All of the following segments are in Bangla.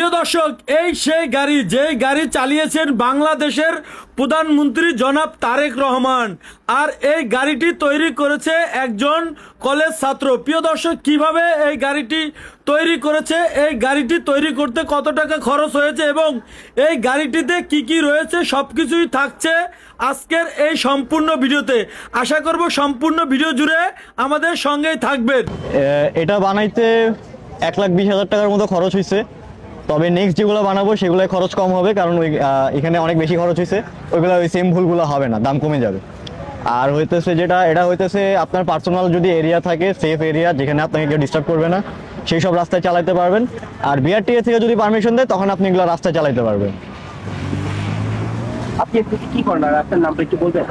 প্রিয় দর্শক, এই সেই গাড়ি যে গাড়ি চালিয়েছেন বাংলাদেশের প্রধানমন্ত্রী জনাব তারেক রহমান। আর এই গাড়িটি তৈরি করেছে একজন কলেজ ছাত্র। প্রিয় দর্শক, কিভাবে এই গাড়িটি তৈরি করেছে, এই গাড়িটি তৈরি করতে কত টাকা খরচ হয়েছে এবং এই গাড়িটিতে কি কি রয়েছে সবকিছুই থাকছে আজকের এই সম্পূর্ণ ভিডিওতে। আশা করব সম্পূর্ণ ভিডিও জুড়ে আমাদের সঙ্গেই থাকবেন। এটা বানাইতে 1,20,000 টাকার মতো খরচ হয়েছে। তবে নেক্সট যেগুলো বানাবো সেগুলো খরচ কম হবে, কারণ এখানে অনেক বেশি খরচ হয়েছে। ওইগুলো ওই সেম ভুলগুলো হবে না, দাম কমে যাবে। আর হইতেছে এটা হইতেছে আপনার পার্সোনাল যদি এরিয়া থাকে, সেফ এরিয়া যেখানে আপনাকে কেউ ডিস্টার্ব করবে না, সেই সব রাস্তায় চালাতে পারবেন। আর বিআরটিএ থেকে যদি পারমিশন দেয় তখন আপনি এগুলো রাস্তায় চালাতে পারবেন। আপনি কি করেন আর আপনার নামটা একটু বলবেন?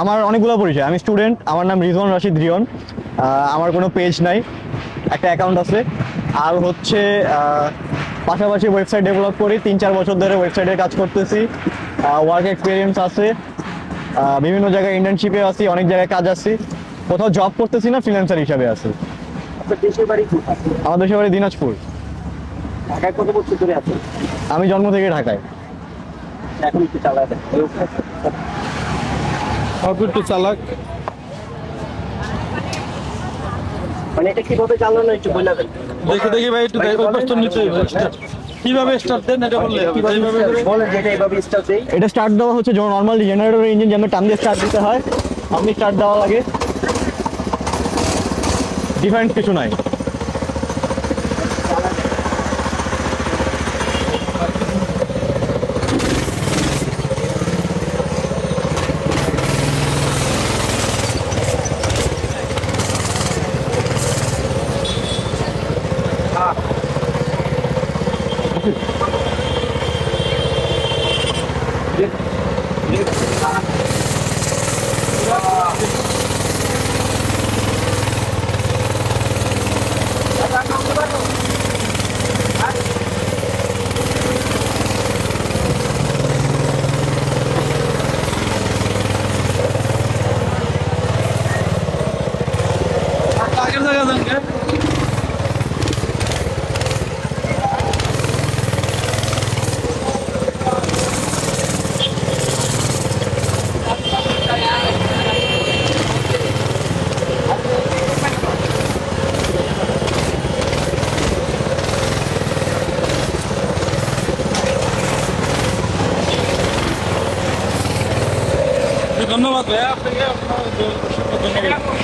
আমার অনেকগুলো পরিচয়। আমি স্টুডেন্ট, আমার নাম রিজওয়ান রাশিদ রিয়ন। আমার কোনো পেজ নাই, একটা অ্যাকাউন্ট আছে। আর হচ্ছে পাশাপাশি ওয়েবসাইট ডেভেলপ করি, 3-4 বছর ধরে ওয়েবসাইটে কাজ করতেছি। ওয়ার্ক এক্সপিরিয়েন্স আছে, বিভিন্ন জায়গায় ইন্টার্নশিপে আছি, অনেক জায়গায় কাজ আছি। কোথাও জব করতেছি না, ফ্রিল্যান্সার হিসাবে আছি। আপনার দেশের বাড়ি কোথায়? আমার দেশের বাড়ি দিনাজপুর। ঢাকায় কত বছর ধরে আছেন? আমি জন্ম থেকে ঢাকায়। এখন একটু চালায় দেন। একটু চালাক। মানে এটা কিভাবে চালানো একটু বলে দেন। দেখি ভাই, একটু নিচে কিভাবে স্টার্ট দেন এটা বললে হবে। বলেন যেটা এইভাবে স্টার্ট দেই। এটা স্টার্ট দেওয়া হচ্ছে যেমন নর্মাল জেনারেটর ইঞ্জিন যেমন টান দিয়ে স্টার্ট দিতে হয়, আপনি স্টার্ট দেওয়া লাগে। ডিফারেন্স কিছু নাই। ধন্যবাদ ভাইয়া আপনাকে, ধন্যবাদ।